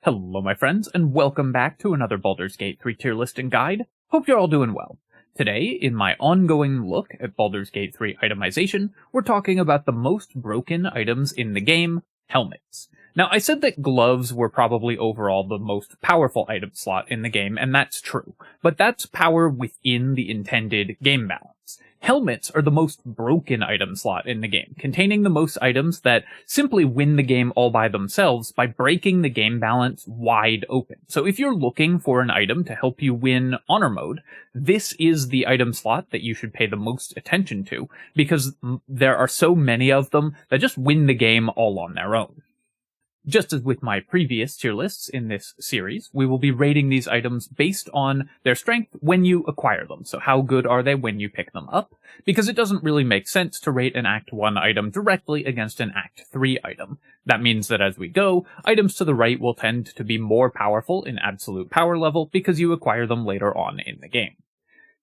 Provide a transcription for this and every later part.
Hello my friends, and welcome back to another Baldur's Gate 3 tier listing guide. Hope you're all doing well. Today, in my ongoing look at Baldur's Gate 3 itemization, we're talking about the most broken items in the game, helmets. Now, I said that gloves were probably overall the most powerful item slot in the game, and that's true, but that's power within the intended game balance. Helmets are the most broken item slot in the game, containing the most items that simply win the game all by themselves by breaking the game balance wide open. So if you're looking for an item to help you win Honor Mode, this is the item slot that you should pay the most attention to, because there are so many of them that just win the game all on their own. Just as with my previous tier lists in this series, we will be rating these items based on their strength when you acquire them. So how good are they when you pick them up? Because it doesn't really make sense to rate an Act 1 item directly against an Act 3 item. That means that as we go, items to the right will tend to be more powerful in absolute power level because you acquire them later on in the game.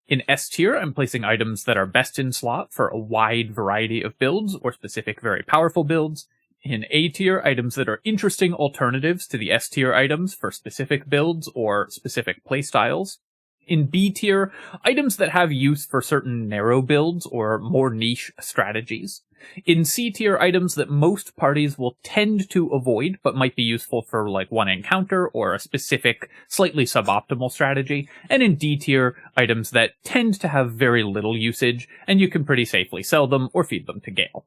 In S tier, I'm placing items that are best in slot for a wide variety of builds or specific very powerful builds. In A tier, items that are interesting alternatives to the S tier items for specific builds or specific playstyles. In B tier, items that have use for certain narrow builds or more niche strategies. In C tier, items that most parties will tend to avoid but might be useful for like one encounter or a specific, slightly suboptimal strategy. And in D tier, items that tend to have very little usage and you can pretty safely sell them or feed them to Gale.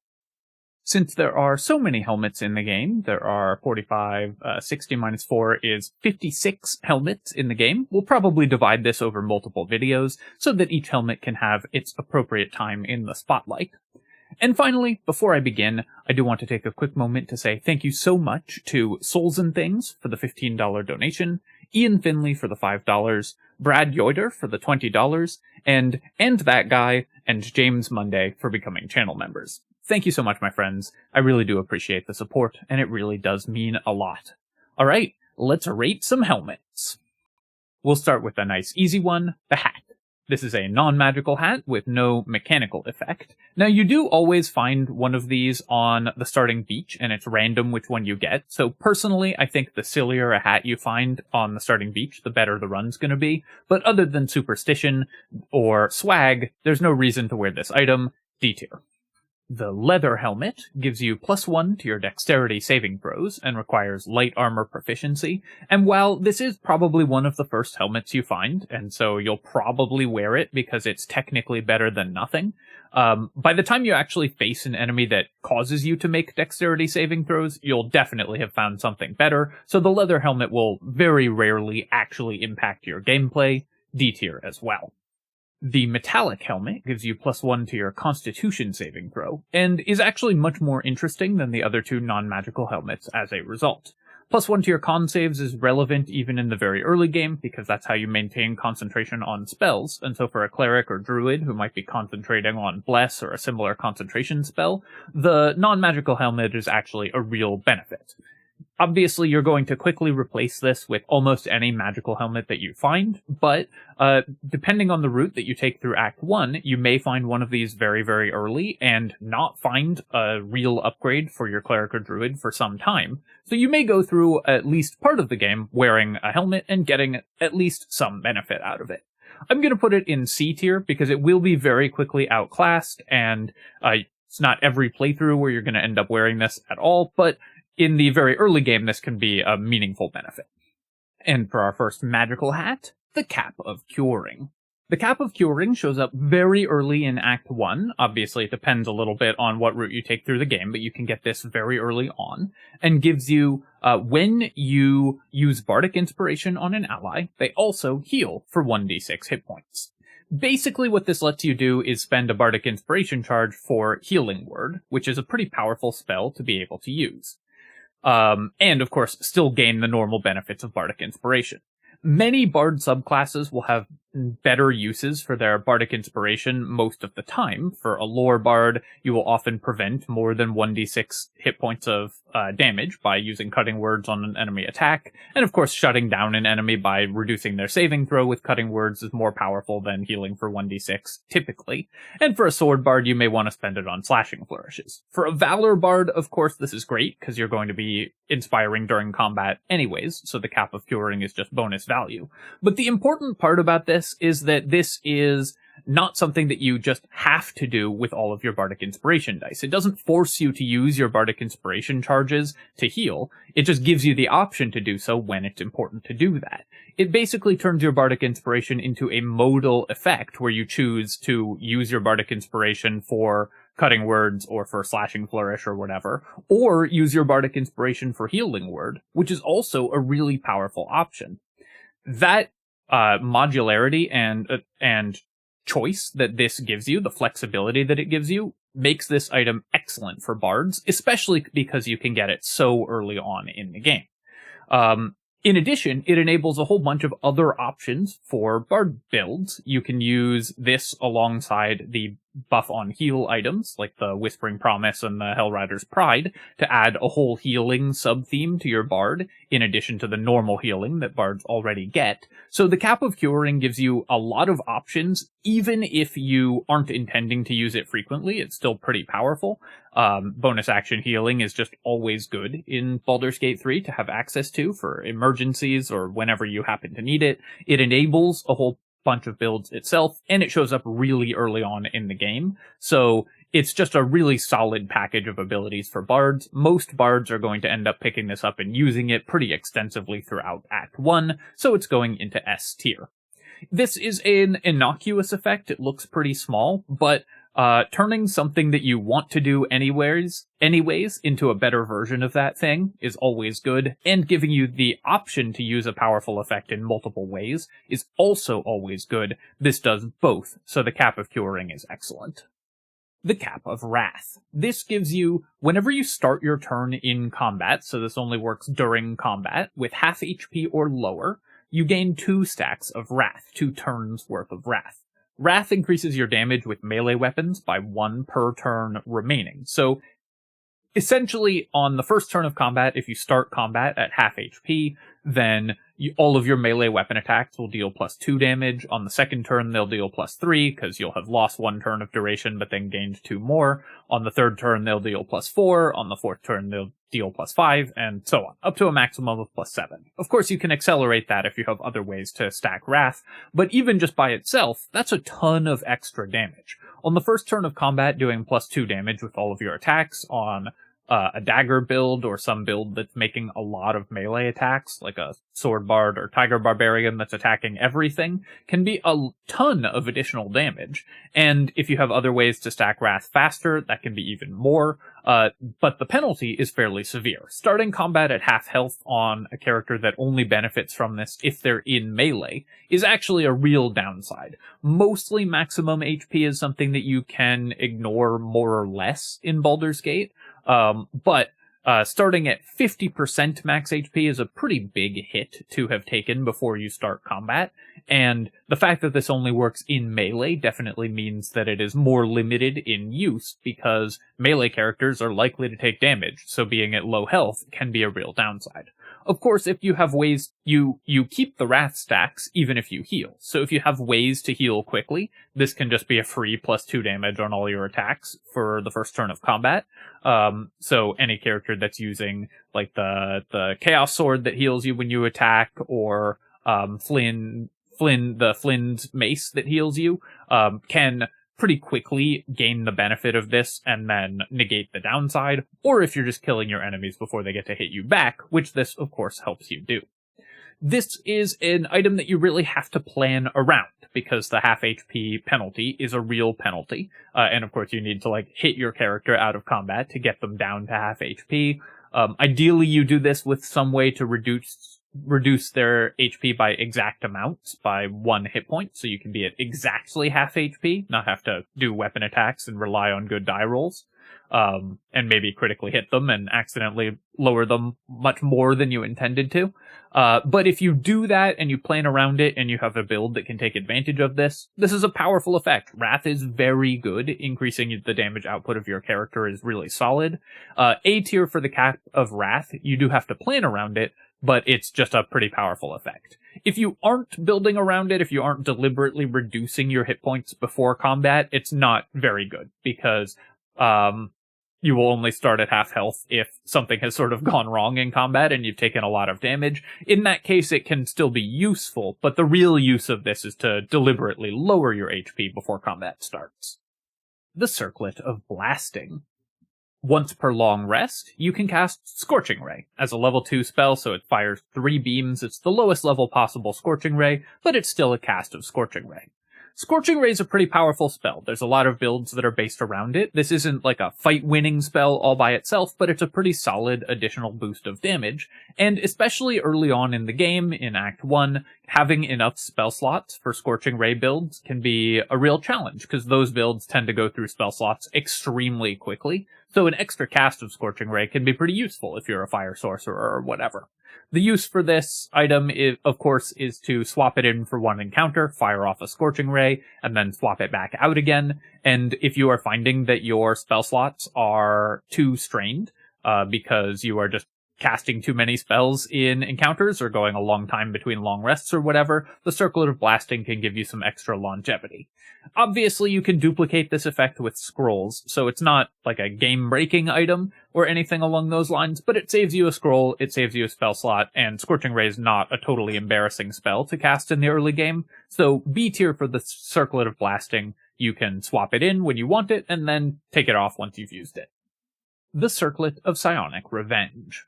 Since there are so many helmets in the game, there are 45, 60 minus 4 is 56 helmets in the game. We'll probably divide this over multiple videos so that each helmet can have its appropriate time in the spotlight. And finally, before I begin, I do want to take a quick moment to say thank you so much to Souls and Things for the $15 donation, Ian Finley for the $5, Brad Yoder for the $20, and That Guy and James Monday for becoming channel members. Thank you so much, my friends. I really do appreciate the support, and it really does mean a lot. Alright, let's rate some helmets. We'll start with a nice easy one, the hat. This is a non-magical hat with no mechanical effect. Now, you do always find one of these on the starting beach, and it's random which one you get. So personally, I think the sillier a hat you find on the starting beach, the better the run's gonna be. But other than superstition or swag, there's no reason to wear this item. D tier. The leather helmet gives you +1 to your dexterity saving throws and requires light armor proficiency, and while this is probably one of the first helmets you find, and so you'll probably wear it because it's technically better than nothing, by the time you actually face an enemy that causes you to make dexterity saving throws, you'll definitely have found something better, so the leather helmet will very rarely actually impact your gameplay. D tier as well. The metallic helmet gives you +1 to your constitution saving throw, and is actually much more interesting than the other two non-magical helmets as a result. +1 to your con saves is relevant even in the very early game, because that's how you maintain concentration on spells, and so for a cleric or druid who might be concentrating on Bless or a similar concentration spell, the non-magical helmet is actually a real benefit. Obviously, you're going to quickly replace this with almost any magical helmet that you find, but depending on the route that you take through Act 1, you may find one of these very, very early and not find a real upgrade for your cleric or druid for some time. So you may go through at least part of the game wearing a helmet and getting at least some benefit out of it. I'm going to put it in C tier because it will be very quickly outclassed, and it's not every playthrough where you're going to end up wearing this at all, but in the very early game, this can be a meaningful benefit. And for our first magical hat, the Cap of Curing. The Cap of Curing shows up very early in Act 1. Obviously, it depends a little bit on what route you take through the game, but you can get this very early on, and gives you, when you use Bardic Inspiration on an ally, they also heal for 1d6 hit points. Basically, what this lets you do is spend a Bardic Inspiration charge for Healing Word, which is a pretty powerful spell to be able to use. And of course, still gain the normal benefits of Bardic Inspiration. Many Bard subclasses will have better uses for their bardic inspiration most of the time. For a lore bard, you will often prevent more than 1d6 hit points of damage by using cutting words on an enemy attack, and of course shutting down an enemy by reducing their saving throw with cutting words is more powerful than healing for 1d6 typically. And for a sword bard, you may want to spend it on slashing flourishes. For a valor bard, of course, this is great because you're going to be inspiring during combat anyways, so the cap of curing is just bonus value. But the important part about this is that this is not something that you just have to do with all of your bardic inspiration dice. It doesn't force you to use your bardic inspiration charges to heal. It just gives you the option to do so when it's important to do that. It basically turns your bardic inspiration into a modal effect where you choose to use your bardic inspiration for cutting words or for slashing flourish or whatever, or use your bardic inspiration for healing word, which is also a really powerful option. That modularity and choice that this gives you, the flexibility that it gives you, makes this item excellent for bards, especially because you can get it so early on in the game. In addition, it enables a whole bunch of other options for bard builds. You can use this alongside the buff on heal items, like the Whispering Promise and the Hellrider's Pride, to add a whole healing sub-theme to your bard, in addition to the normal healing that bards already get. So the Cap of Curing gives you a lot of options, even if you aren't intending to use it frequently. It's still pretty powerful. Bonus action healing is just always good in Baldur's Gate 3 to have access to for emergencies or whenever you happen to need it. It enables a whole bunch of builds itself, and it shows up really early on in the game. So it's just a really solid package of abilities for bards. Most bards are going to end up picking this up and using it pretty extensively throughout Act 1, so it's going into S tier. This is an innocuous effect. It looks pretty small, but turning something that you want to do anyways into a better version of that thing is always good, and giving you the option to use a powerful effect in multiple ways is also always good. This does both, so the Cap of Curing is excellent. The Cap of Wrath. This gives you, whenever you start your turn in combat, so this only works during combat, with half HP or lower, you gain 2 stacks of Wrath, 2 turns worth of Wrath. Wrath increases your damage with melee weapons by 1 per turn remaining. So, essentially, on the first turn of combat, if you start combat at half HP, then all of your melee weapon attacks will deal +2 damage. On the second turn, they'll deal +3, because you'll have lost 1 turn of duration, but then gained 2 more. On the third turn, they'll deal +4. On the fourth turn, they'll deal +5, and so on, up to a maximum of +7. Of course, you can accelerate that if you have other ways to stack Wrath, but even just by itself, that's a ton of extra damage. On the first turn of combat, doing +2 damage with all of your attacks on a dagger build or some build that's making a lot of melee attacks, like a sword bard or tiger barbarian that's attacking everything, can be a ton of additional damage. And if you have other ways to stack Wrath faster, that can be even more. But the penalty is fairly severe. Starting combat at half health on a character that only benefits from this if they're in melee is actually a real downside. Mostly maximum HP is something that you can ignore more or less in Baldur's Gate. But starting at 50% max HP is a pretty big hit to have taken before you start combat, and the fact that this only works in melee definitely means that it is more limited in use, because melee characters are likely to take damage, so being at low health can be a real downside. Of course, if you have ways, you keep the Wrath stacks even if you heal. So if you have ways to heal quickly, this can just be a free +2 damage on all your attacks for the first turn of combat. So any character that's using, like, the Chaos Sword that heals you when you attack, or Flynn's mace that heals you, can pretty quickly gain the benefit of this and then negate the downside, or if you're just killing your enemies before they get to hit you back, which this, of course, helps you do. This is an item that you really have to plan around, because the half HP penalty is a real penalty, and of course you need to, like, hit your character out of combat to get them down to half HP. Ideally you do this with some way to reduce their HP by exact amounts, by 1 hit point, so you can be at exactly half HP, not have to do weapon attacks and rely on good die rolls. and maybe critically hit them and accidentally lower them much more than you intended to. But if you do that and you plan around it and you have a build that can take advantage of this, this is a powerful effect. Wrath is very good. Increasing the damage output of your character is really solid. A tier for the cap of Wrath, you do have to plan around it, but it's just a pretty powerful effect. If you aren't building around it, if you aren't deliberately reducing your hit points before combat, it's not very good, because you will only start at half health if something has sort of gone wrong in combat and you've taken a lot of damage. In that case, it can still be useful, but the real use of this is to deliberately lower your HP before combat starts. The Circlet of Blasting. Once per long rest, you can cast Scorching Ray as a level 2 spell, so it fires 3 beams. It's the lowest level possible Scorching Ray, but it's still a cast of Scorching Ray. Scorching Ray is a pretty powerful spell. There's a lot of builds that are based around it. This isn't like a fight-winning spell all by itself, but it's a pretty solid additional boost of damage. And especially early on in the game, in Act 1, having enough spell slots for Scorching Ray builds can be a real challenge, because those builds tend to go through spell slots extremely quickly. So an extra cast of Scorching Ray can be pretty useful if you're a fire sorcerer or whatever. The use for this item, of course, is to swap it in for one encounter, fire off a Scorching Ray, and then swap it back out again. And if you are finding that your spell slots are too strained, because you are just casting too many spells in encounters or going a long time between long rests or whatever, the Circlet of Blasting can give you some extra longevity. Obviously, you can duplicate this effect with scrolls, so it's not like a game-breaking item or anything along those lines, but it saves you a scroll, it saves you a spell slot, and Scorching Ray is not a totally embarrassing spell to cast in the early game, so B tier for the Circlet of Blasting. You can swap it in when you want it, and then take it off once you've used it. The Circlet of Psionic Revenge.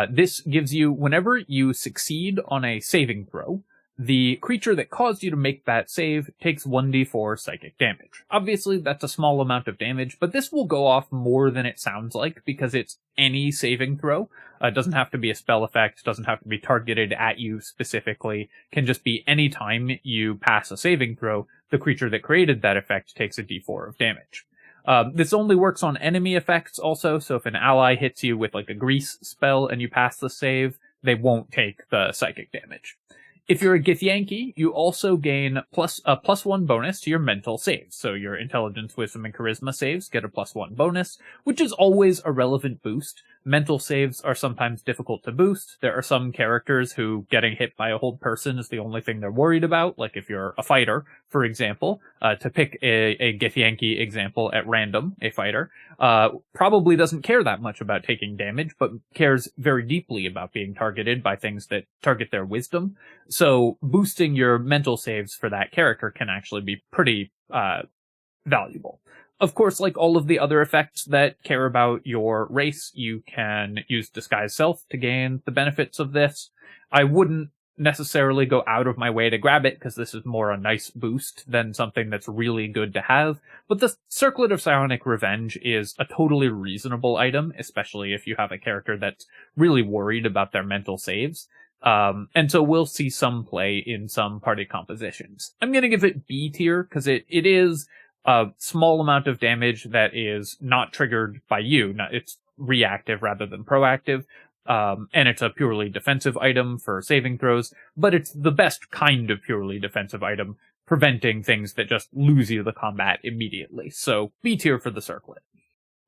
This gives you, whenever you succeed on a saving throw, the creature that caused you to make that save takes 1d4 psychic damage. Obviously, that's a small amount of damage, but this will go off more than it sounds like, because it's any saving throw. It doesn't have to be a spell effect, doesn't have to be targeted at you specifically, can just be any time you pass a saving throw, the creature that created that effect takes a d4 of damage. This only works on enemy effects also, so if an ally hits you with like a grease spell and you pass the save, they won't take the psychic damage. If you're a Githyanki, you also gain a +1 bonus to your mental saves. So your intelligence, wisdom, and charisma saves get a +1 bonus, which is always a relevant boost. Mental saves are sometimes difficult to boost. There are some characters who getting hit by a whole person is the only thing they're worried about, like if you're a fighter, for example. To pick a Githyanki example at random, a fighter, probably doesn't care that much about taking damage, but cares very deeply about being targeted by things that target their wisdom. So boosting your mental saves for that character can actually be pretty valuable. Of course, like all of the other effects that care about your race, you can use Disguise Self to gain the benefits of this. I wouldn't necessarily go out of my way to grab it, because this is more a nice boost than something that's really good to have. But the Circlet of Psionic Revenge is a totally reasonable item, especially if you have a character that's really worried about their mental saves. And so we'll see some play in some party compositions. I'm going to give it B tier, because it is a small amount of damage that is not triggered by you. It's reactive rather than proactive. And it's a purely defensive item for saving throws, but it's the best kind of purely defensive item, preventing things that just lose you the combat immediately. So B tier for the Circlet.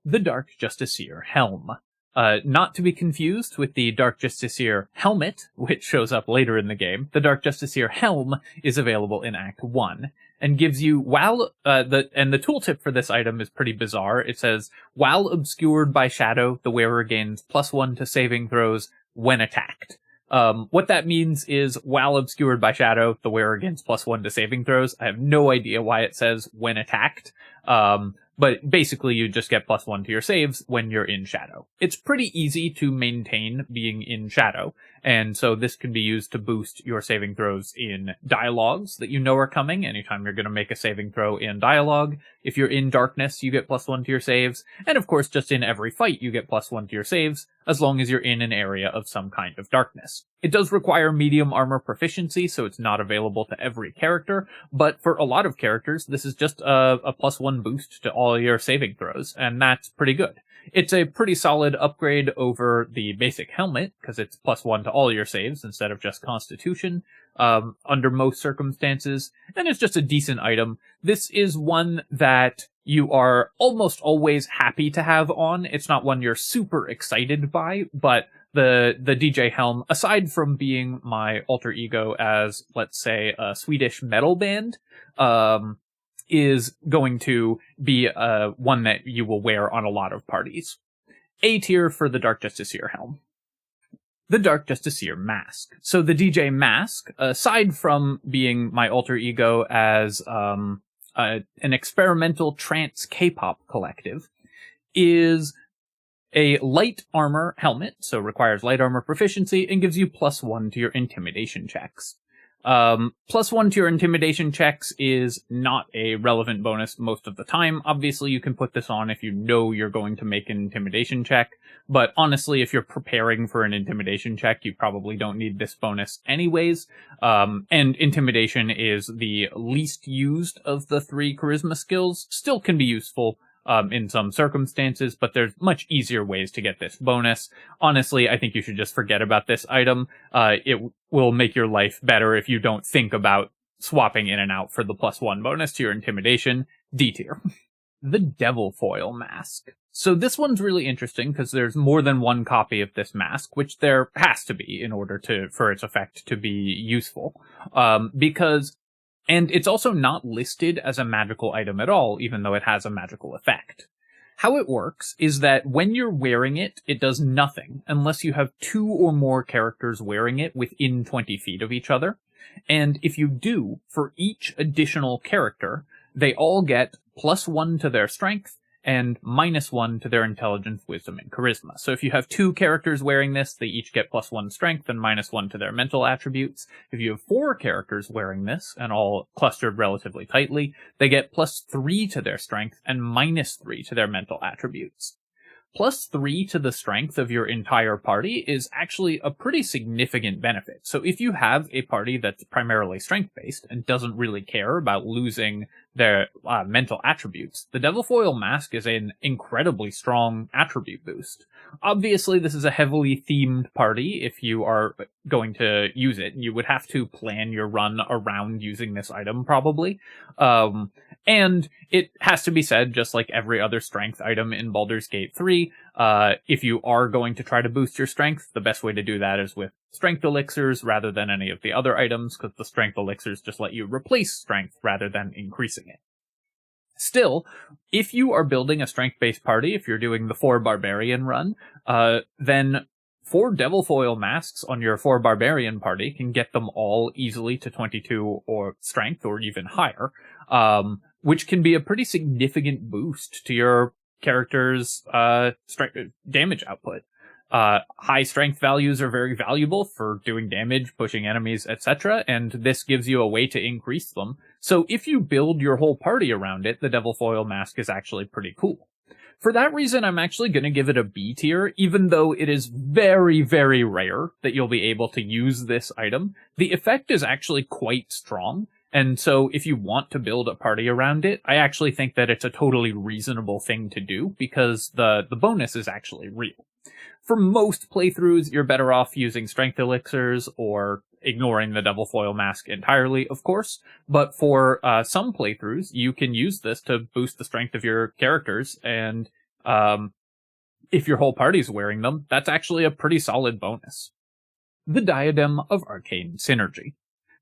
The Dark Justiciar Helm. Not to be confused with the Dark Justiciar Helmet, which shows up later in the game. The Dark Justiciar Helm is available in Act 1, and gives you, the tooltip for this item is pretty bizarre. It says, while obscured by shadow, the wearer gains +1 to saving throws when attacked. What that means is, while obscured by shadow, the wearer gains +1 to saving throws. I have no idea why it says when attacked. But basically you just get +1 to your saves when you're in shadow. It's pretty easy to maintain being in shadow, and so this can be used to boost your saving throws in dialogues that you know are coming. Anytime you're going to make a saving throw in dialogue, if you're in darkness, you get +1 to your saves, and of course just in every fight you get +1 to your saves, as long as you're in an area of some kind of darkness. It does require medium armor proficiency, so it's not available to every character, but for a lot of characters, this is just a +1 boost to all your saving throws, and that's pretty good. It's a pretty solid upgrade over the basic helmet, because it's +1 to all your saves instead of just Constitution, under most circumstances, and it's just a decent item. This is one that you are almost always happy to have on. It's not one you're super excited by, but the DJ Helm, aside from being my alter ego as, let's say, a Swedish metal band, is going to be one that you will wear on a lot of parties. A tier for the Dark Justiciar Helm. The Dark Justiciar Mask. So the DJ Mask, aside from being my alter ego as an experimental trance K-pop collective, is a light armor helmet, so requires light armor proficiency, and gives you +1 to your intimidation checks. +1 to your intimidation checks is not a relevant bonus most of the time. Obviously, you can put this on if you know you're going to make an intimidation check, but honestly, if you're preparing for an intimidation check, you probably don't need this bonus anyways. And intimidation is the least used of the 3 charisma skills. Still can be useful in some circumstances, but there's much easier ways to get this bonus. Honestly, I think you should just forget about this item. It will make your life better if you don't think about swapping in and out for the +1 bonus to your intimidation. D tier. The Devilfoil Mask. So this one's really interesting because there's more than one copy of this mask, which there has to be in order for its effect to be useful. And it's also not listed as a magical item at all, even though it has a magical effect. How it works is that when you're wearing it, it does nothing unless you have 2 or more characters wearing it within 20 feet of each other. And if you do, for each additional character, they all get +1 to their strength and -1 to their intelligence, wisdom, and charisma. So if you have 2 characters wearing this, they each get +1 strength and -1 to their mental attributes. If you have 4 characters wearing this, and all clustered relatively tightly, they get +3 to their strength and -3 to their mental attributes. +3 to the strength of your entire party is actually a pretty significant benefit. So if you have a party that's primarily strength-based and doesn't really care about losing their mental attributes, the Devilfoil Mask is an incredibly strong attribute boost. Obviously, this is a heavily themed party. If you are going to use it, you would have to plan your run around using this item, probably. And it has to be said, just like every other strength item in Baldur's Gate 3, if you are going to try to boost your strength, the best way to do that is with strength elixirs rather than any of the other items, because the strength elixirs just let you replace strength rather than increasing it. Still, if you are building a strength-based party, if you're doing the 4 Barbarian run, then 4 Devilfoil Masks on your 4 Barbarian party can get them all easily to 22 or strength, or even higher, which can be a pretty significant boost to your character's damage output. High strength values are very valuable for doing damage, pushing enemies, etc., and this gives you a way to increase them. So if you build your whole party around it, the Devilfoil Mask is actually pretty cool. For that reason, I'm actually going to give it a B tier, even though it is very, very rare that you'll be able to use this item. The effect is actually quite strong, and so if you want to build a party around it, I actually think that it's a totally reasonable thing to do, because the bonus is actually real. For most playthroughs, you're better off using strength elixirs or ignoring the Devilfoil Mask entirely, of course, but for some playthroughs, you can use this to boost the strength of your characters, and if your whole party's wearing them, that's actually a pretty solid bonus. The Diadem of Arcane Synergy.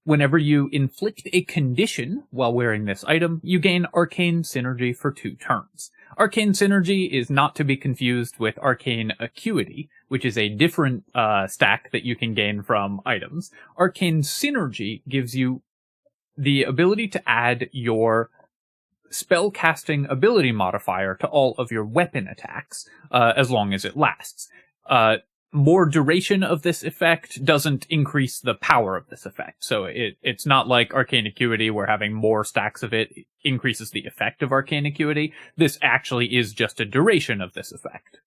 Whenever you inflict a condition while wearing this item, you gain Arcane Synergy for 2 turns. Arcane Synergy is not to be confused with Arcane Acuity, which is a different stack that you can gain from items. Arcane Synergy gives you the ability to add your spellcasting ability modifier to all of your weapon attacks, as long as it lasts. more duration of this effect doesn't increase the power of this effect. So it's not like Arcane Acuity where having more stacks of it increases the effect of Arcane Acuity. This actually is just a duration of this effect.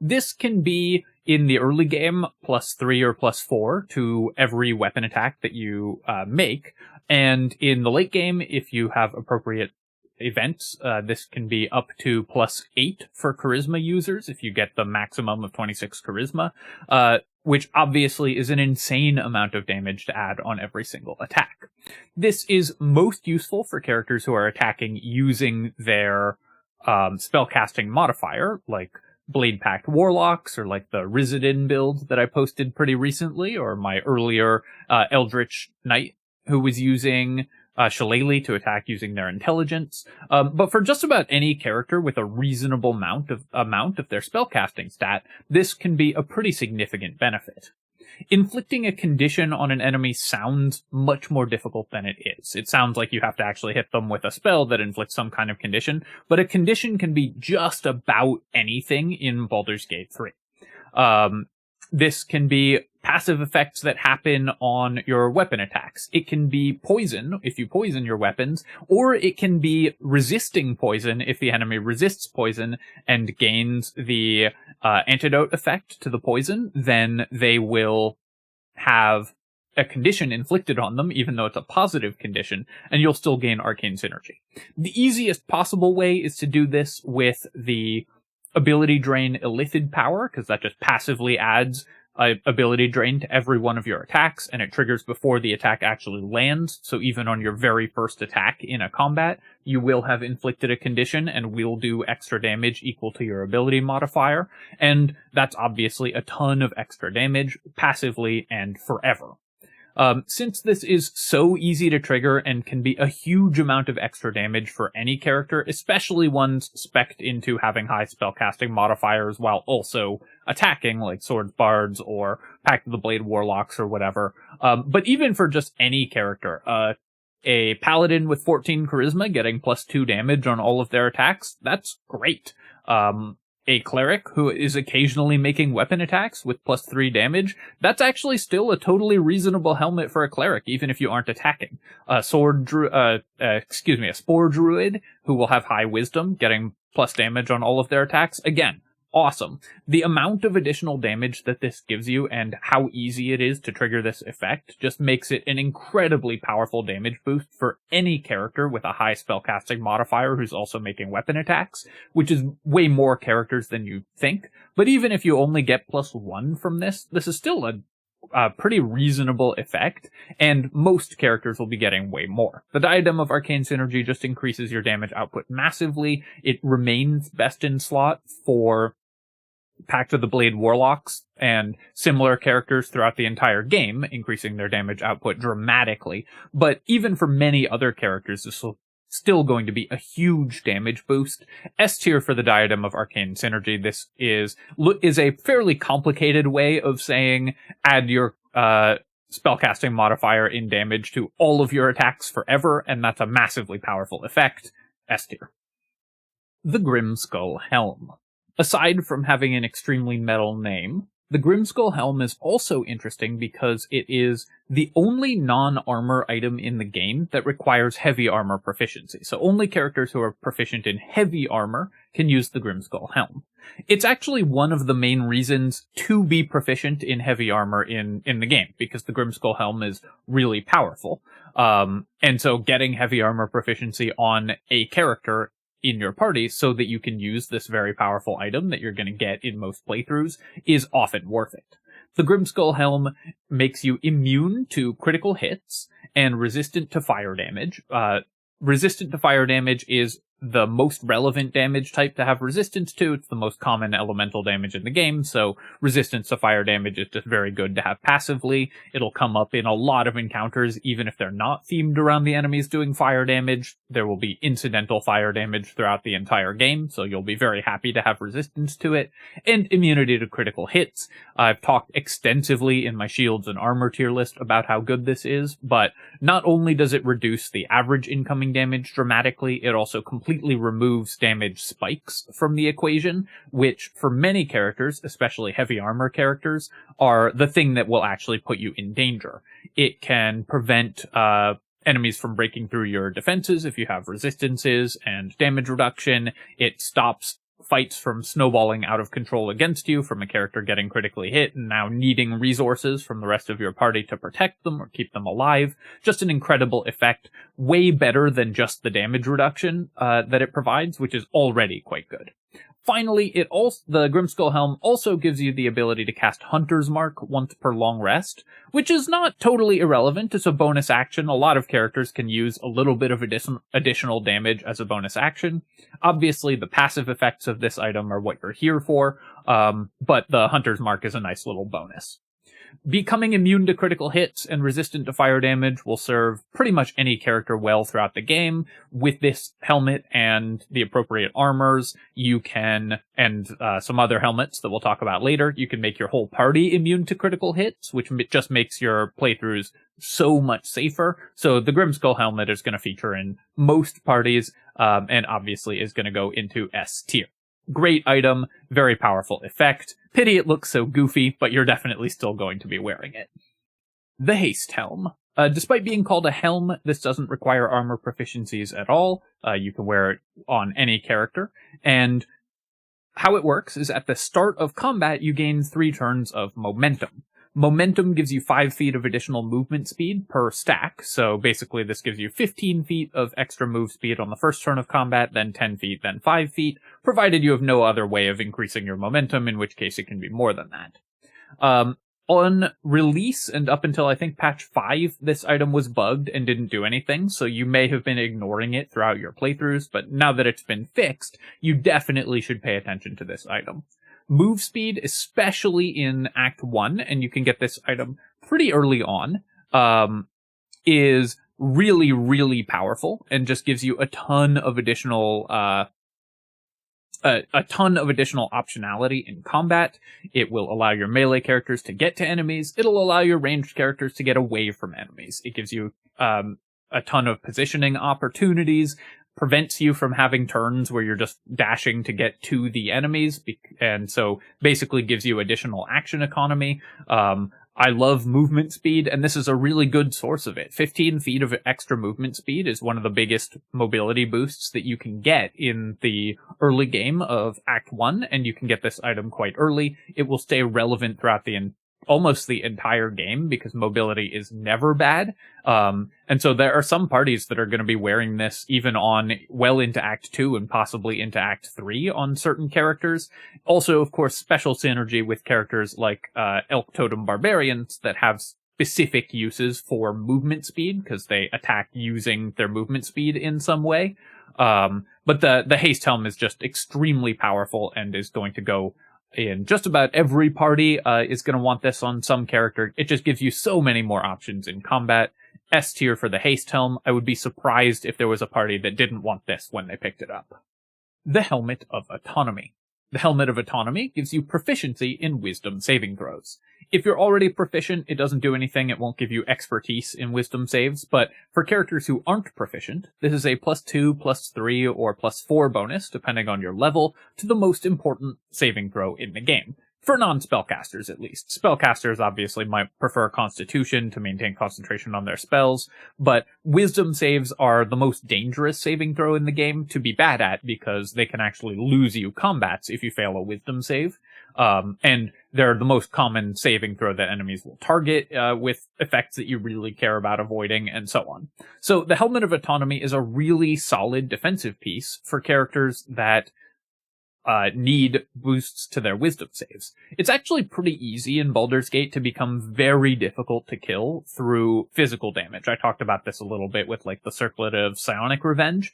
This can be, in the early game, +3 or +4 to every weapon attack that you make. And in the late game, if you have appropriate events, this can be up to +8 for charisma users if you get the maximum of 26 charisma, which obviously is an insane amount of damage to add on every single attack. This is most useful for characters who are attacking using their spellcasting modifier, like Blade Pact Warlocks, or like the Rizadin build that I posted pretty recently, or my earlier Eldritch Knight who was using Shillelagh to attack using their intelligence. But for just about any character with a reasonable amount of their spellcasting stat, this can be a pretty significant benefit. Inflicting a condition on an enemy sounds much more difficult than it is. It sounds like you have to actually hit them with a spell that inflicts some kind of condition, but a condition can be just about anything in Baldur's Gate 3. This can be passive effects that happen on your weapon attacks. It can be poison if you poison your weapons, or it can be resisting poison if the enemy resists poison and gains the antidote effect to the poison. Then they will have a condition inflicted on them, even though it's a positive condition, and you'll still gain arcane synergy. The easiest possible way is to do this with the ability drain Illithid power, because that just passively adds ability drain to every one of your attacks, and it triggers before the attack actually lands, so even on your very first attack in a combat, you will have inflicted a condition and will do extra damage equal to your ability modifier, and that's obviously a ton of extra damage, passively and forever. Since this is so easy to trigger and can be a huge amount of extra damage for any character, especially ones spec'd into having high spellcasting modifiers while also attacking, like Swords Bards or Pact of the Blade Warlocks or whatever. But even for just any character, a Paladin with 14 Charisma getting +2 damage on all of their attacks, that's great. A Cleric who is occasionally making weapon attacks with +3 damage, that's actually still a totally reasonable helmet for a Cleric, even if you aren't attacking. A Spore Druid who will have high Wisdom, getting plus damage on all of their attacks, again, awesome. The amount of additional damage that this gives you and how easy it is to trigger this effect just makes it an incredibly powerful damage boost for any character with a high spellcasting modifier who's also making weapon attacks, which is way more characters than you think. But even if you only get +1 from this, this is still a pretty reasonable effect, and most characters will be getting way more. The Diadem of Arcane Synergy just increases your damage output massively. It remains best in slot for Pact of the Blade Warlocks and similar characters throughout the entire game, increasing their damage output dramatically. But even for many other characters, this will still going to be a huge damage boost. S tier for the Diadem of Arcane Synergy. This is a fairly complicated way of saying add your spellcasting modifier in damage to all of your attacks forever, and that's a massively powerful effect. S tier. The Grymskull Helm. Aside from having an extremely metal name, the Grymskull Helm is also interesting because it is the only non-armor item in the game that requires heavy armor proficiency. So only characters who are proficient in heavy armor can use the Grymskull Helm. It's actually one of the main reasons to be proficient in heavy armor in the game, because the Grymskull Helm is really powerful. And so getting heavy armor proficiency on a character in your party so that you can use this very powerful item that you're going to get in most playthroughs is often worth it. The Grymskull Helm makes you immune to critical hits and resistant to fire damage. Resistant to fire damage is the most relevant damage type to have resistance to. It's the most common elemental damage in the game, so resistance to fire damage is just very good to have passively. It'll come up in a lot of encounters, even if they're not themed around the enemies doing fire damage. There will be incidental fire damage throughout the entire game, so you'll be very happy to have resistance to it. And immunity to critical hits. I've talked extensively in my shields and armor tier list about how good this is, but not only does it reduce the average incoming damage dramatically, it also completely completely removes damage spikes from the equation, which for many characters, especially heavy armor characters, are the thing that will actually put you in danger. It can prevent enemies from breaking through your defenses if you have resistances and damage reduction. It stops fights from snowballing out of control against you, from a character getting critically hit and now needing resources from the rest of your party to protect them or keep them alive. Just an incredible effect, way better than just the damage reduction that it provides, which is already quite good. Finally, the Grymskull Helm also gives you the ability to cast Hunter's Mark once per long rest, which is not totally irrelevant. It's a bonus action. A lot of characters can use a little bit of additional damage as a bonus action. Obviously, the passive effects of this item are what you're here for, but the Hunter's Mark is a nice little bonus. Becoming immune to critical hits and resistant to fire damage will serve pretty much any character well throughout the game. With this helmet and the appropriate armors, you can, and some other helmets that we'll talk about later, you can make your whole party immune to critical hits, which just makes your playthroughs so much safer. So the Grymskull helmet is going to feature in most parties, and obviously is going to go into S tier. Great item, very powerful effect. Pity it looks so goofy, but you're definitely still going to be wearing it. The Haste Helm. Despite being called a helm, this doesn't require armor proficiencies at all. You can wear it on any character. And how it works is at the start of combat, you gain 3 turns of momentum. Momentum gives you 5 feet of additional movement speed per stack, so basically this gives you 15 feet of extra move speed on the first turn of combat, then 10 feet, then 5 feet, provided you have no other way of increasing your momentum, in which case it can be more than that. On release, and up until I think patch 5, this item was bugged and didn't do anything, so you may have been ignoring it throughout your playthroughs, but now that it's been fixed, you definitely should pay attention to this item. Move speed, especially in Act 1, and you can get this item pretty early on, is really, really powerful, and just gives you a ton of additional optionality in combat. It will allow your melee characters to get to enemies. It'll allow your ranged characters to get away from enemies. It gives you a ton of positioning opportunities, prevents you from having turns where you're just dashing to get to the enemies, and so basically gives you additional action economy. I love movement speed, and this is a really good source of it. 15 feet of extra movement speed is one of the biggest mobility boosts that you can get in the early game of Act 1, and you can get this item quite early. It will stay relevant throughout almost the entire game, because mobility is never bad. And so there are some parties that are going to be wearing this even on well into Act 2 and possibly into Act 3 on certain characters. Also, of course, special synergy with characters like Elk Totem Barbarians that have specific uses for movement speed, because they attack using their movement speed in some way. But the Haste Helm is just extremely powerful and is going to go in just about every party. Is going to want this on some character. It just gives you so many more options in combat. S tier for the Haste Helm. I would be surprised if there was a party that didn't want this when they picked it up. The Helmet of Autonomy. The Helmet of Autonomy gives you proficiency in Wisdom saving throws. If you're already proficient, it doesn't do anything. It won't give you expertise in Wisdom saves, but for characters who aren't proficient, this is a +2, +3, or +4 bonus, depending on your level, to the most important saving throw in the game. For non-spellcasters, at least. Spellcasters obviously might prefer Constitution to maintain concentration on their spells, but Wisdom saves are the most dangerous saving throw in the game to be bad at, because they can actually lose you combats if you fail a Wisdom save. And they're the most common saving throw that enemies will target, with effects that you really care about avoiding, and so on. So the Helmet of Autonomy is a really solid defensive piece for characters that need boosts to their Wisdom saves. It's actually pretty easy in Baldur's Gate to become very difficult to kill through physical damage. I talked about this a little bit with like the Circlet of Psionic Revenge.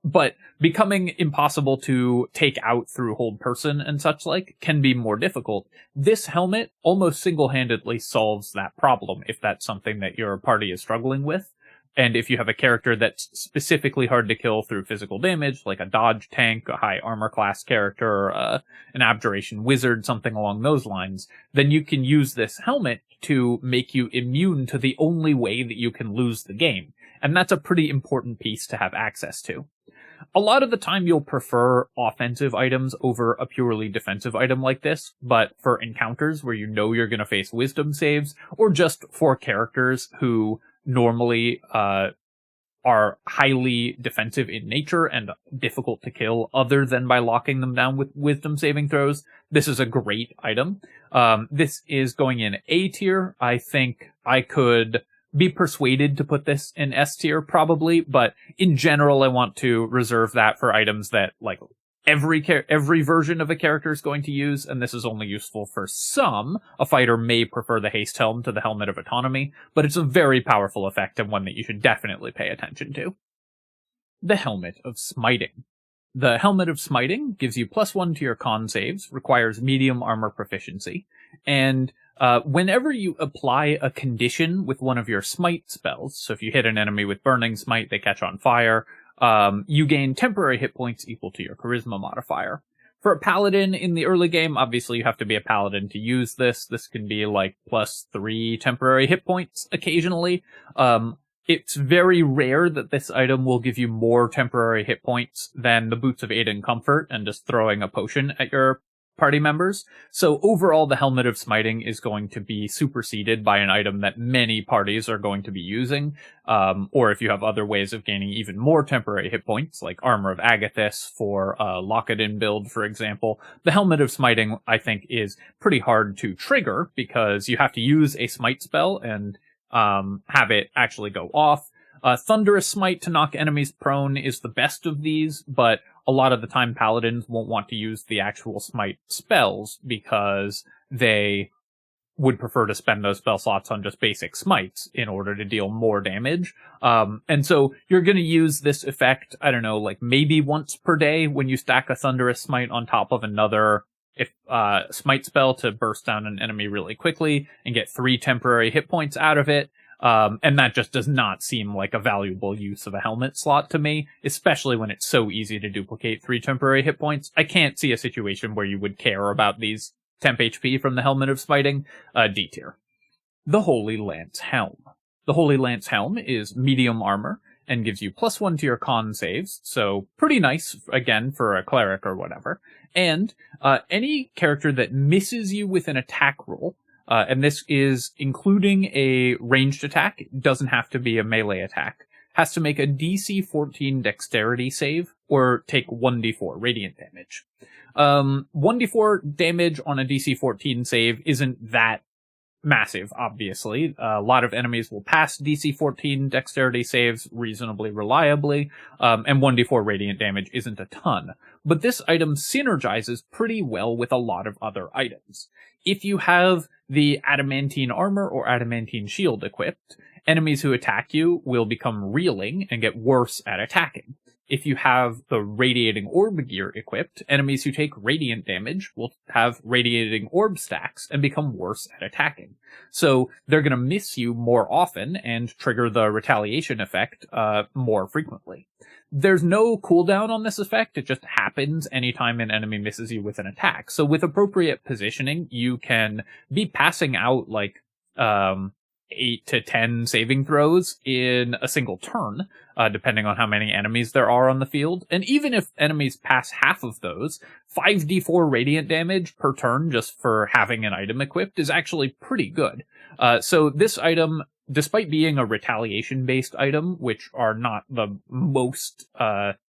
But becoming impossible to take out through hold person and such like can be more difficult. This helmet almost single-handedly solves that problem if that's something that your party is struggling with. And if you have a character that's specifically hard to kill through physical damage, like a dodge tank, a high armor class character, an abjuration wizard, something along those lines, then you can use this helmet to make you immune to the only way that you can lose the game. And that's a pretty important piece to have access to. A lot of the time you'll prefer offensive items over a purely defensive item like this, but for encounters where you know you're going to face wisdom saves, or just for characters who normally are highly defensive in nature and difficult to kill other than by locking them down with wisdom saving throws, this is a great item. This is going in A tier. I think I could be persuaded to put this in S tier probably, but in general I want to reserve that for items that like every version of a character is going to use, and this is only useful for some. A fighter may prefer the Haste Helm to the Helmet of Autonomy, but it's a very powerful effect and one that you should definitely pay attention to. The Helmet of Smiting. The Helmet of Smiting gives you +1 to your con saves, requires medium armor proficiency, and whenever you apply a condition with one of your smite spells, so if you hit an enemy with Burning Smite, they catch on fire, you gain temporary hit points equal to your charisma modifier. For a paladin in the early game, obviously you have to be a paladin to use this. This can be like +3 temporary hit points occasionally. It's very rare that this item will give you more temporary hit points than the Boots of Aid and Comfort and just throwing a potion at your party members. So overall, the Helmet of Smiting is going to be superseded by an item that many parties are going to be using. Or if you have other ways of gaining even more temporary hit points, like Armor of Agathis for a Lock-It-In build, for example, the Helmet of Smiting, I think, is pretty hard to trigger because you have to use a smite spell and have it actually go off. Thunderous Smite to knock enemies prone is the best of these, but a lot of the time paladins won't want to use the actual smite spells because they would prefer to spend those spell slots on just basic smites in order to deal more damage. And so you're going to use this effect, I don't know, like maybe once per day when you stack a Thunderous Smite on top of another smite spell to burst down an enemy really quickly and get 3 temporary hit points out of it. And that just does not seem like a valuable use of a helmet slot to me, especially when it's so easy to duplicate 3 temporary hit points. I can't see a situation where you would care about these temp HP from the Helmet of Smiting. D tier. The Holy Lance Helm. The Holy Lance Helm is medium armor and gives you +1 to your con saves, so pretty nice, again, for a cleric or whatever. And any character that misses you with an attack roll, and this is including a ranged attack, it doesn't have to be a melee attack, has to make a DC 14 dexterity save or take 1d4 radiant damage. 1d4 damage on a DC 14 save isn't that massive, obviously. A lot of enemies will pass DC 14 dexterity saves reasonably reliably, and 1d4 radiant damage isn't a ton. But this item synergizes pretty well with a lot of other items. If you have the Adamantine Armor or Adamantine Shield equipped, enemies who attack you will become reeling and get worse at attacking. If you have the Radiating Orb gear equipped, enemies who take radiant damage will have Radiating Orb stacks and become worse at attacking. So they're going to miss you more often and trigger the retaliation effect more frequently. There's no cooldown on this effect, it just happens anytime an enemy misses you with an attack. So with appropriate positioning, you can be passing out like 8 to 10 saving throws in a single turn, depending on how many enemies there are on the field. And even if enemies pass half of those, 5d4 radiant damage per turn just for having an item equipped is actually pretty good. So this item, despite being a retaliation-based item, which are not the most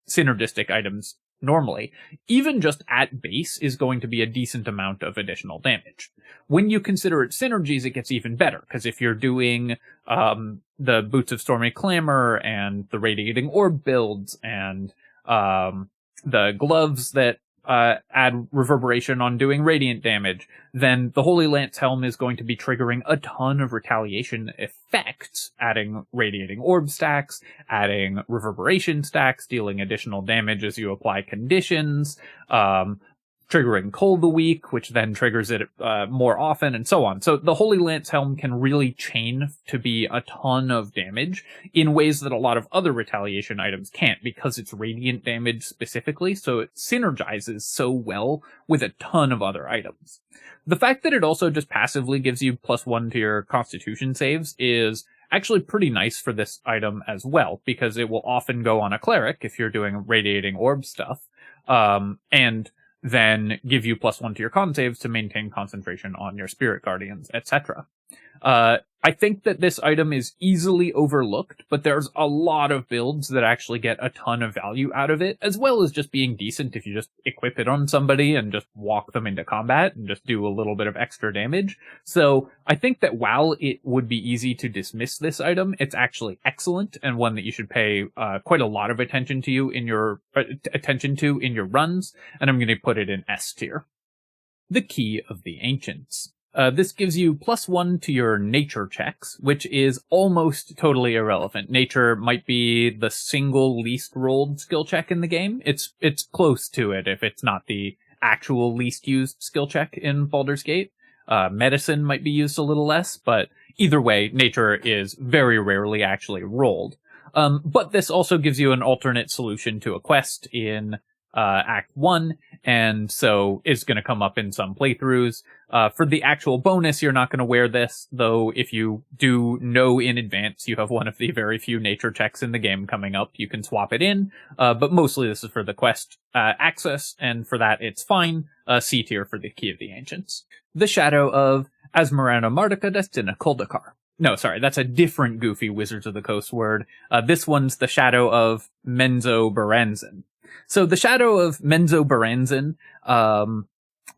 synergistic items normally, even just at base is going to be a decent amount of additional damage. When you consider its synergies, it gets even better, because if you're doing the Boots of Stormy Clamor and the Radiating Orb builds and the gloves that add reverberation on doing radiant damage, then the Holy Lance Helm is going to be triggering a ton of retaliation effects, adding radiating orb stacks, adding reverberation stacks, dealing additional damage as you apply conditions, triggering Cull the Weak, which then triggers it more often, and so on. So the Holy Lance Helm can really chain to be a ton of damage in ways that a lot of other retaliation items can't, because it's radiant damage specifically, so it synergizes so well with a ton of other items. The fact that it also just passively gives you +1 to your Constitution saves is actually pretty nice for this item as well, because it will often go on a cleric if you're doing radiating orb stuff, and then give you +1 to your con saves to maintain concentration on your spirit guardians, etc. I think that this item is easily overlooked, but there's a lot of builds that actually get a ton of value out of it, as well as just being decent if you just equip it on somebody and just walk them into combat and just do a little bit of extra damage. So I think that while it would be easy to dismiss this item, it's actually excellent and one that you should pay quite a lot of attention to in your runs, and I'm going to put it in S tier. The Key of the Ancients. This gives you +1 to your nature checks, which is almost totally irrelevant. Nature might be the single least rolled skill check in the game. It's close to it if it's not the actual least used skill check in Baldur's Gate. Medicine might be used a little less, but either way, nature is very rarely actually rolled. But this also gives you an alternate solution to a quest in Act 1, and so is going to come up in some playthroughs. For the actual bonus, you're not going to wear this, though if you do know in advance you have one of the very few nature checks in the game coming up, you can swap it in, but mostly this is for the quest access, and for that it's fine. C tier for the Key of the Ancients. The Shadow of Asmarana Mardica Destina Kuldakar. No, sorry, that's a different goofy Wizards of the Coast word. This one's the Shadow of Menzoberranzan. So the Shadow of Menzoberranzan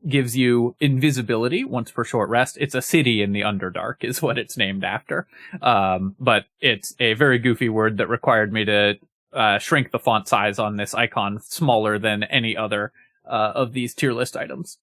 gives you invisibility once per short rest. It's a city in the Underdark is what it's named after. But it's a very goofy word that required me to shrink the font size on this icon smaller than any other of these tier list items.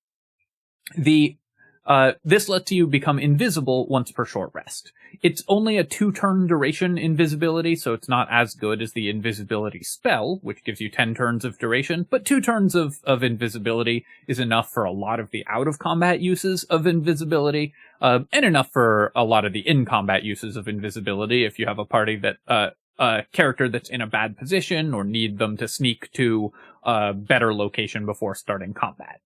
This lets you become invisible once per short rest. It's only a 2-turn duration invisibility, so it's not as good as the invisibility spell, which gives you 10 turns of duration, but 2 turns of invisibility is enough for a lot of the out-of-combat uses of invisibility, and enough for a lot of the in-combat uses of invisibility if you have a party that, a character that's in a bad position or need them to sneak to a better location before starting combat.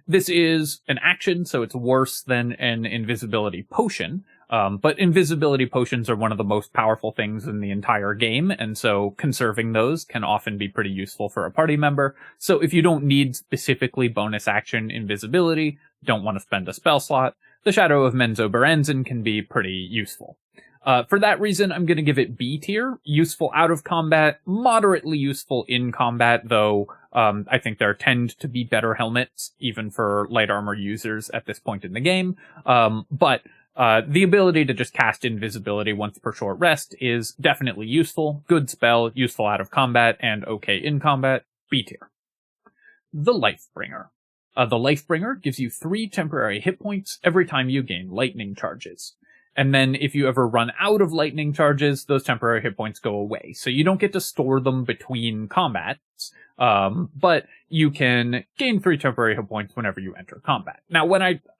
This is an action, so it's worse than an invisibility potion, but invisibility potions are one of the most powerful things in the entire game, and so conserving those can often be pretty useful for a party member. So if you don't need specifically bonus action invisibility, don't want to spend a spell slot, the Shadow of Menzoberranzan can be pretty useful. For that reason, I'm going to give it B tier. Useful out of combat, moderately useful in combat, though I think there tend to be better helmets, even for light armor users at this point in the game. But the ability to just cast invisibility once per short rest is definitely useful. Good spell, useful out of combat, and okay in combat. B tier. The Lifebringer. The Lifebringer gives you 3 temporary hit points every time you gain lightning charges. And then if you ever run out of lightning charges, those temporary hit points go away. So you don't get to store them between combats, but you can gain 3 temporary hit points whenever you enter combat. Now,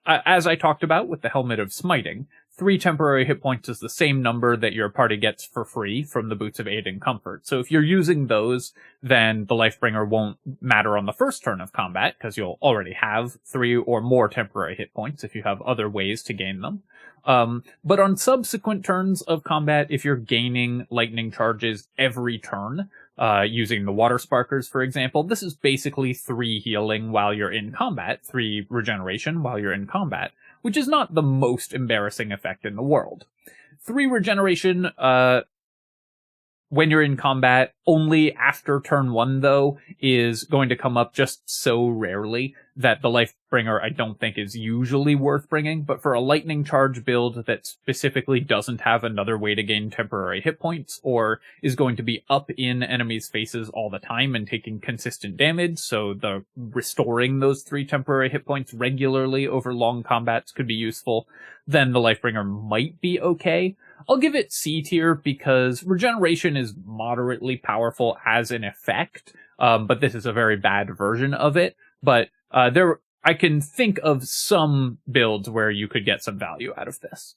as I talked about with the Helmet of Smiting, 3 temporary hit points is the same number that your party gets for free from the Boots of Aid and Comfort. So if you're using those, then the Lifebringer won't matter on the first turn of combat, because you'll already have 3 or more temporary hit points if you have other ways to gain them. But on subsequent turns of combat, if you're gaining lightning charges every turn, using the Water Sparkers, for example, this is basically 3 healing while you're in combat, 3 regeneration while you're in combat, which is not the most embarrassing effect in the world. 3 regeneration, when you're in combat, only after turn 1, though, is going to come up just so rarely that the Lifebringer I don't think is usually worth bringing, but for a lightning charge build that specifically doesn't have another way to gain temporary hit points, or is going to be up in enemies' faces all the time and taking consistent damage, so the restoring those 3 temporary hit points regularly over long combats could be useful, then the Lifebringer might be okay. I'll give it C tier because regeneration is moderately powerful as an effect, but this is a very bad version of it. But I can think of some builds where you could get some value out of this.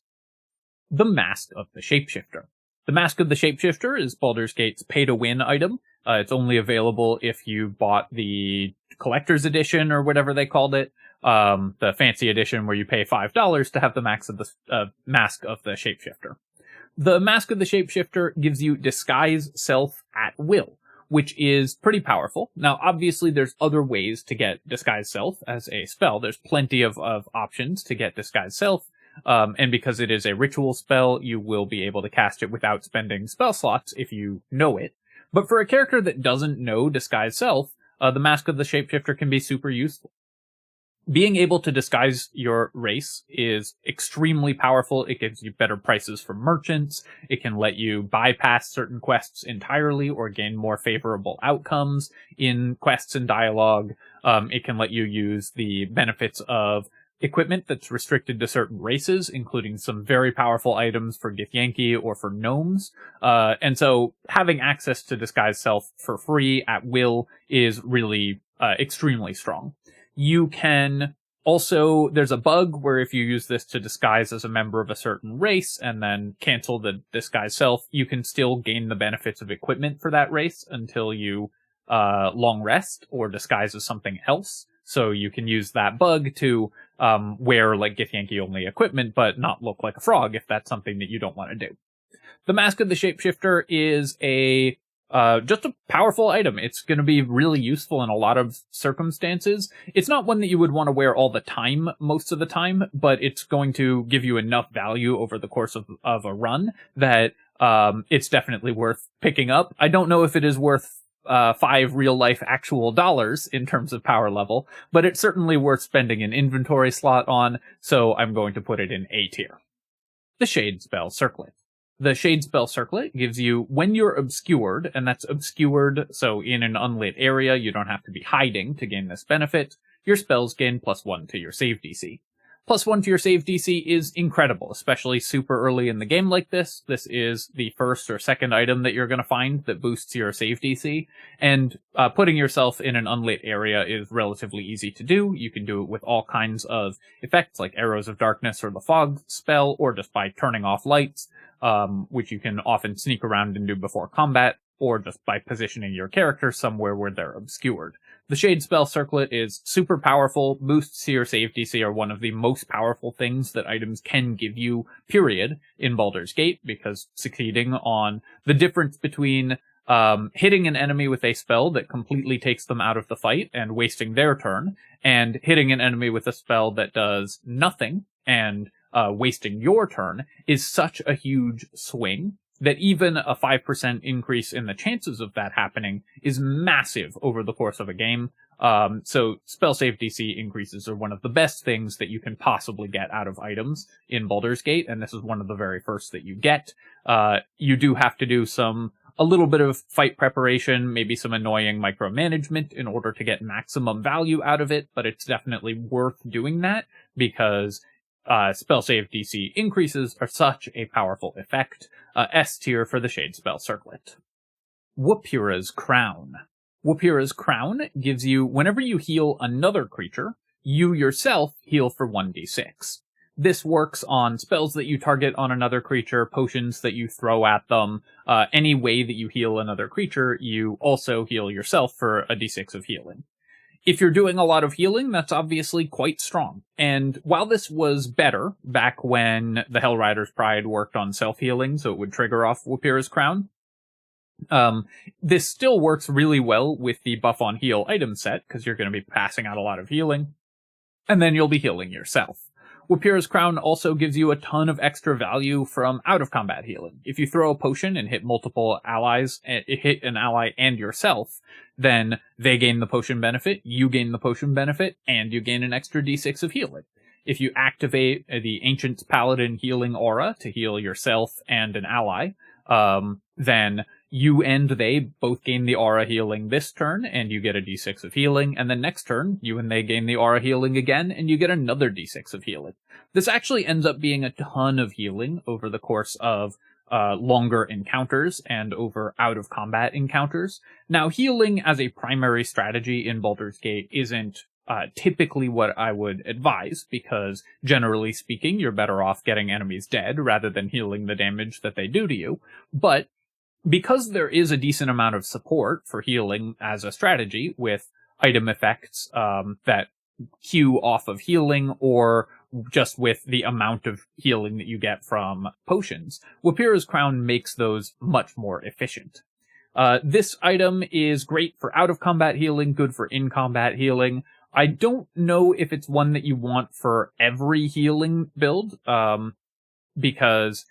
The Mask of the Shapeshifter. The Mask of the Shapeshifter is Baldur's Gate's pay-to-win item. It's only available if you bought the Collector's Edition or whatever they called it. The fancy edition where you pay $5 to have the Mask of the Shapeshifter. The Mask of the Shapeshifter gives you Disguise Self at will, which is pretty powerful. Now, obviously, there's other ways to get Disguise Self as a spell. There's plenty of options to get Disguise Self, and because it is a ritual spell, you will be able to cast it without spending spell slots if you know it. But for a character that doesn't know Disguise Self, the Mask of the Shapeshifter can be super useful. Being able to disguise your race is extremely powerful. It gives you better prices from merchants. It can let you bypass certain quests entirely or gain more favorable outcomes in quests and dialogue. It can let you use the benefits of equipment that's restricted to certain races, including some very powerful items for Githyanki or for gnomes. And so having access to Disguise Self for free at will is really extremely strong. You can also, there's a bug where if you use this to disguise as a member of a certain race and then cancel the Disguise Self, you can still gain the benefits of equipment for that race until you long rest or disguise as something else. So you can use that bug to wear like Githyanki only equipment, but not look like a frog if that's something that you don't want to do. The Mask of the Shapeshifter is just a powerful item. It's going to be really useful in a lot of circumstances. It's not one that you would want to wear all the time, most of the time, but it's going to give you enough value over the course of a run that it's definitely worth picking up. I don't know if it is worth 5 real-life actual dollars in terms of power level, but it's certainly worth spending an inventory slot on, so I'm going to put it in A tier. The Shadespell Circlet. The Shadespell Circlet gives you, when you're obscured, and that's obscured, so in an unlit area, you don't have to be hiding to gain this benefit, your spells gain +1 to your save DC. +1 to your save DC is incredible, especially super early in the game like this. This is the first or second item that you're going to find that boosts your save DC, and putting yourself in an unlit area is relatively easy to do. You can do it with all kinds of effects, like Arrows of Darkness or the Fog spell, or just by turning off lights, which you can often sneak around and do before combat, or just by positioning your character somewhere where they're obscured. The Shadespell Circlet is super powerful. Boosts to your save DC are one of the most powerful things that items can give you, period, in Baldur's Gate, because succeeding on the difference between hitting an enemy with a spell that completely takes them out of the fight and wasting their turn, and hitting an enemy with a spell that does nothing and wasting your turn is such a huge swing that even a 5% increase in the chances of that happening is massive over the course of a game. So spell save DC increases are one of the best things that you can possibly get out of items in Baldur's Gate, and this is one of the very first that you get. You do have to do a little bit of fight preparation, maybe some annoying micromanagement in order to get maximum value out of it, but it's definitely worth doing that because spell save DC increases are such a powerful effect. S tier for the Shadespell Circlet. Wapira's Crown. Wapira's Crown gives you, whenever you heal another creature, you yourself heal for 1d6. This works on spells that you target on another creature, potions that you throw at them, any way that you heal another creature, you also heal yourself for a d6 of healing. If you're doing a lot of healing, that's obviously quite strong. And while this was better back when the Hellrider's Pride worked on self-healing, so it would trigger off Wapira's Crown, this still works really well with the buff on heal item set, because you're going to be passing out a lot of healing, and then you'll be healing yourself. Wapira's Crown also gives you a ton of extra value from out-of-combat healing. If you throw a potion and hit multiple allies, hit an ally and yourself, then they gain the potion benefit, you gain the potion benefit, and you gain an extra d6 of healing. If you activate the Ancient's Paladin healing aura to heal yourself and an ally, then you and they both gain the aura healing this turn, and you get a d6 of healing, and then next turn, you and they gain the aura healing again, and you get another d6 of healing. This actually ends up being a ton of healing over the course of longer encounters and over out-of-combat encounters. Now, healing as a primary strategy in Baldur's Gate isn't typically what I would advise, because generally speaking, you're better off getting enemies dead rather than healing the damage that they do to you. But because there is a decent amount of support for healing as a strategy with item effects that cue off of healing or just with the amount of healing that you get from potions. Wapira's Crown makes those much more efficient. This item is great for out-of-combat healing, good for in-combat healing. I don't know if it's one that you want for every healing build, because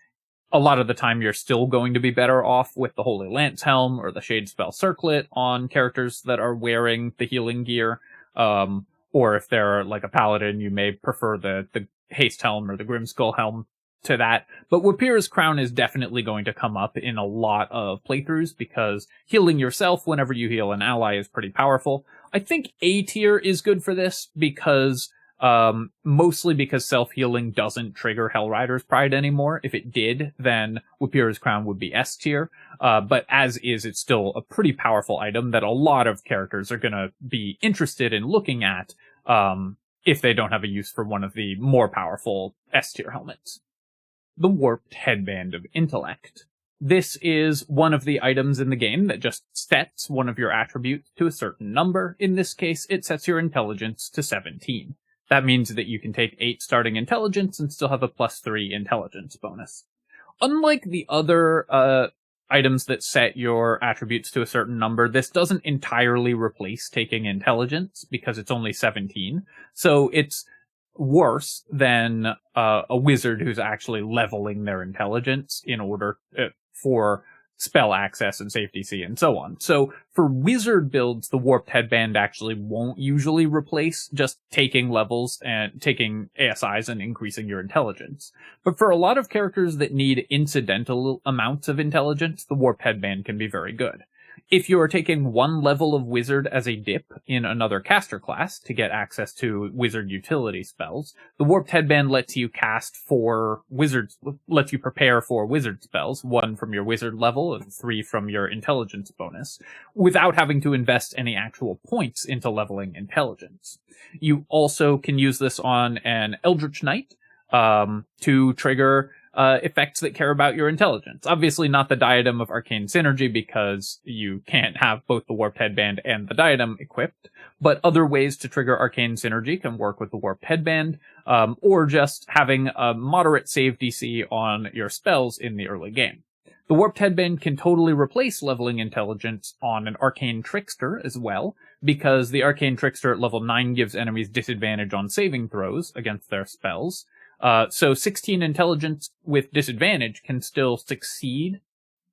a lot of the time you're still going to be better off with the Holy Lance Helm or the Shadespell Circlet on characters that are wearing the healing gear. Or if they're like a paladin, you may prefer the Haste Helm or the Grymskull Helm to that. But Wapira's Crown is definitely going to come up in a lot of playthroughs because healing yourself whenever you heal an ally is pretty powerful. I think A tier is good for this because mostly because self-healing doesn't trigger Hellrider's Pride anymore. If it did, then Wapira's Crown would be S tier. But as is, it's still a pretty powerful item that a lot of characters are going to be interested in looking at if they don't have a use for one of the more powerful S tier helmets. The Warped Headband of Intellect. This is one of the items in the game that just sets one of your attributes to a certain number. In this case, it sets your intelligence to 17. That means that you can take 8 starting intelligence and still have a +3 intelligence bonus. Unlike the other items that set your attributes to a certain number, this doesn't entirely replace taking intelligence because it's only 17. So it's worse than a wizard who's actually leveling their intelligence in order for spell access and safety C and so on. So for wizard builds, the Warped Headband actually won't usually replace just taking levels and taking ASIs and increasing your intelligence. But for a lot of characters that need incidental amounts of intelligence, the Warped Headband can be very good. If you are taking one level of wizard as a dip in another caster class to get access to wizard utility spells, the Warped Headband lets you lets you prepare for wizard spells, 1 from your wizard level and 3 from your intelligence bonus, without having to invest any actual points into leveling intelligence. You also can use this on an Eldritch Knight to trigger effects that care about your intelligence. Obviously not the Diadem of Arcane Synergy because you can't have both the Warped Headband and the Diadem equipped, but other ways to trigger Arcane Synergy can work with the Warped Headband, or just having a moderate save DC on your spells in the early game. The Warped Headband can totally replace leveling intelligence on an Arcane Trickster as well, because the Arcane Trickster at level 9 gives enemies disadvantage on saving throws against their spells. So 16 intelligence with disadvantage can still succeed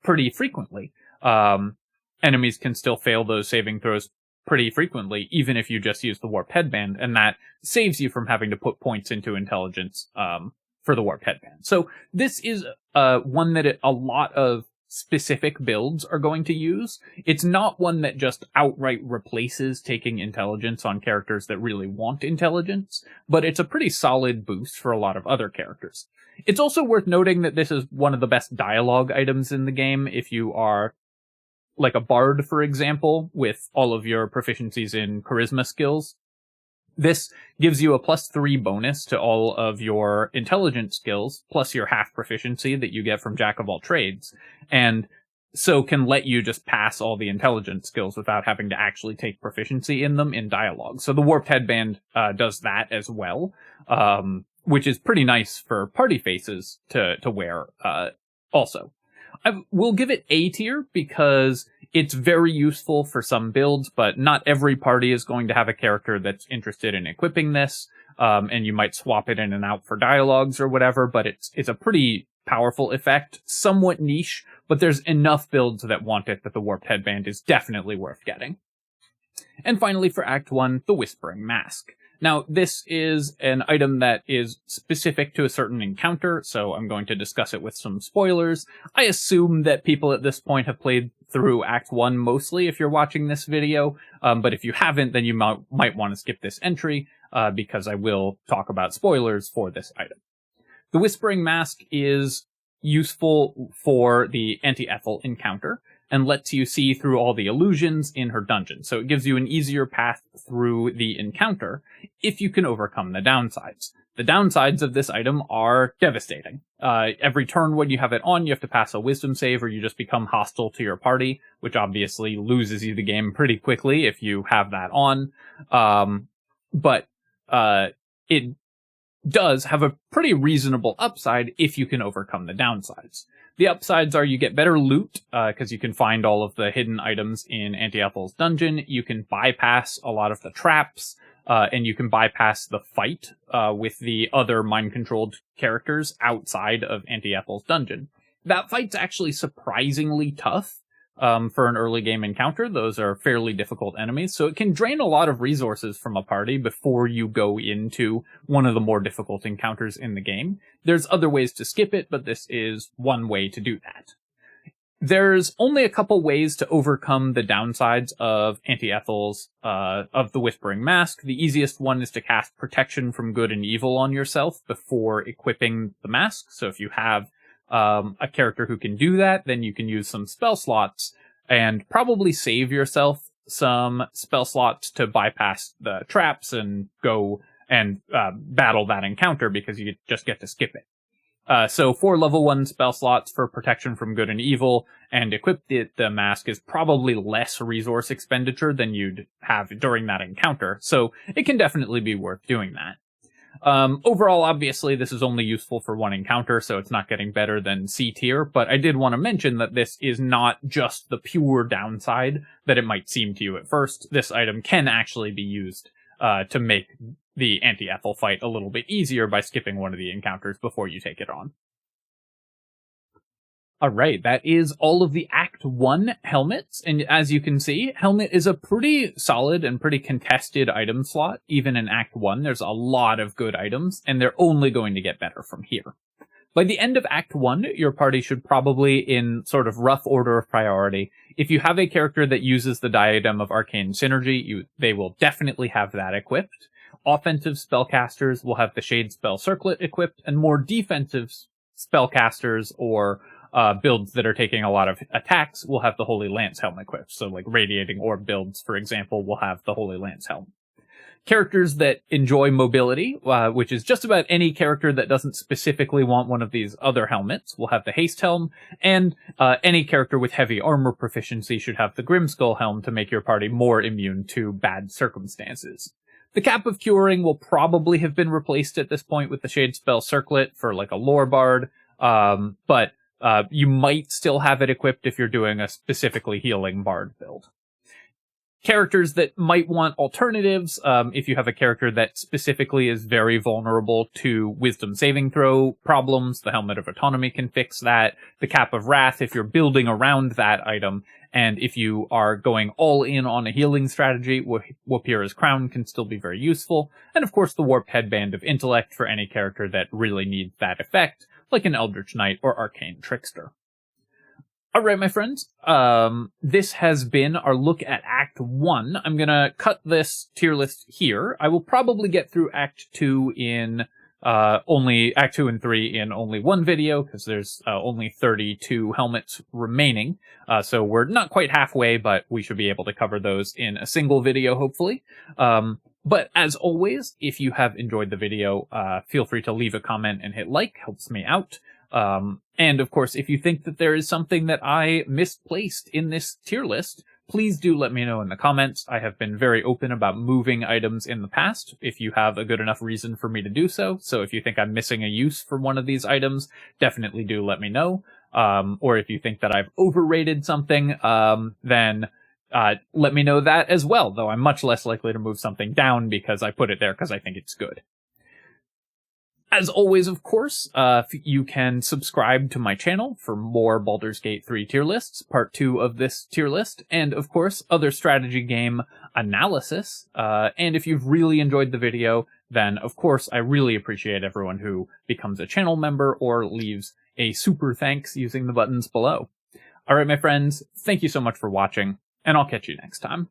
pretty frequently. Enemies can still fail those saving throws pretty frequently, even if you just use the Warped Headband, and that saves you from having to put points into intelligence for the Warped Headband. So this is one that a lot of specific builds are going to use. It's not one that just outright replaces taking intelligence on characters that really want intelligence, but it's a pretty solid boost for a lot of other characters. It's also worth noting that this is one of the best dialogue items in the game if you are like a bard, for example, with all of your proficiencies in charisma skills. This gives you a +3 bonus to all of your intelligence skills, plus your half proficiency that you get from Jack of all trades, and so can let you just pass all the intelligence skills without having to actually take proficiency in them in dialogue. So the Warped Headband does that as well, which is pretty nice for party faces to wear also. We'll give it A tier because it's very useful for some builds, but not every party is going to have a character that's interested in equipping this, and you might swap it in and out for dialogues or whatever, but it's a pretty powerful effect, somewhat niche, but there's enough builds that want it that the Warped Headband is definitely worth getting. And finally, for Act 1, the Whispering Mask. Now, this is an item that is specific to a certain encounter, so I'm going to discuss it with some spoilers. I assume that people at this point have played through Act 1 mostly if you're watching this video, but if you haven't, then you might want to skip this entry, because I will talk about spoilers for this item. The Whispering Mask is useful for the Anti-Ethel encounter, and lets you see through all the illusions in her dungeon. So it gives you an easier path through the encounter if you can overcome the downsides. The downsides of this item are devastating. Every turn when you have it on, you have to pass a wisdom save or you just become hostile to your party, which obviously loses you the game pretty quickly if you have that on. But it does have a pretty reasonable upside if you can overcome the downsides. The upsides are you get better loot, because you can find all of the hidden items in Anti-Ethel's dungeon, you can bypass a lot of the traps, and you can bypass the fight with the other mind-controlled characters outside of Anti-Ethel's dungeon. That fight's actually surprisingly tough for an early game encounter. Those are fairly difficult enemies, so it can drain a lot of resources from a party before you go into one of the more difficult encounters in the game. There's other ways to skip it, but this is one way to do that. There's only a couple ways to overcome the downsides of Anti-Ethel's, of the Whispering Mask. The easiest one is to cast Protection from Good and Evil on yourself before equipping the mask. So if you have a character who can do that, then you can use some spell slots and probably save yourself some spell slots to bypass the traps and go and battle that encounter, because you just get to skip it. So 4 level 1 spell slots for Protection from Good and Evil and equip the mask is probably less resource expenditure than you'd have during that encounter, so it can definitely be worth doing that. Overall, obviously, this is only useful for one encounter, so it's not getting better than C tier, but I did want to mention that this is not just the pure downside that it might seem to you at first. This item can actually be used to make the Anti-Ethel fight a little bit easier by skipping one of the encounters before you take it on. Alright, that is all of the Act 1 helmets, and as you can see, helmet is a pretty solid and pretty contested item slot. Even in Act 1, there's a lot of good items, and they're only going to get better from here. By the end of Act 1, your party should probably, in sort of rough order of priority, if you have a character that uses the Diadem of Arcane Synergy, they will definitely have that equipped. Offensive spellcasters will have the Shadespell Circlet equipped, and more defensive spellcasters or builds that are taking a lot of attacks will have the Holy Lance Helm equipped. So like Radiating Orb builds, for example, will have the Holy Lance Helm. Characters that enjoy mobility, which is just about any character that doesn't specifically want one of these other helmets, will have the Haste Helm, and any character with heavy armor proficiency should have the Grymskull Helm to make your party more immune to bad circumstances. The Cap of Curing will probably have been replaced at this point with the Shadespell Circlet for like a lore bard, but you might still have it equipped if you're doing a specifically healing bard build. Characters that might want alternatives, if you have a character that specifically is very vulnerable to wisdom saving throw problems, the Helmet of Autonomy can fix that. The Cap of Wrath, if you're building around that item, and if you are going all in on a healing strategy, Wapira's Crown can still be very useful. And of course the Warped Headband of Intellect for any character that really needs that effect, like an Eldritch Knight or Arcane Trickster. Alright, my friends, this has been our look at Act 1. I'm gonna cut this tier list here. I will probably get through Act 2 in Act 2 and 3 in only one video, because there's only 32 helmets remaining. So we're not quite halfway, but we should be able to cover those in a single video, hopefully. But as always, if you have enjoyed the video, feel free to leave a comment and hit like, helps me out. And of course, if you think that there is something that I misplaced in this tier list, please do let me know in the comments. I have been very open about moving items in the past, if you have a good enough reason for me to do so. So if you think I'm missing a use for one of these items, definitely do let me know. Or if you think that I've overrated something, then let me know that as well, though I'm much less likely to move something down because I put it there because I think it's good. As always, of course, you can subscribe to my channel for more Baldur's Gate 3 tier lists, part 2 of this tier list, and of course, other strategy game analysis. And if you've really enjoyed the video, then of course, I really appreciate everyone who becomes a channel member or leaves a super thanks using the buttons below. Alright, my friends, thank you so much for watching, and I'll catch you next time.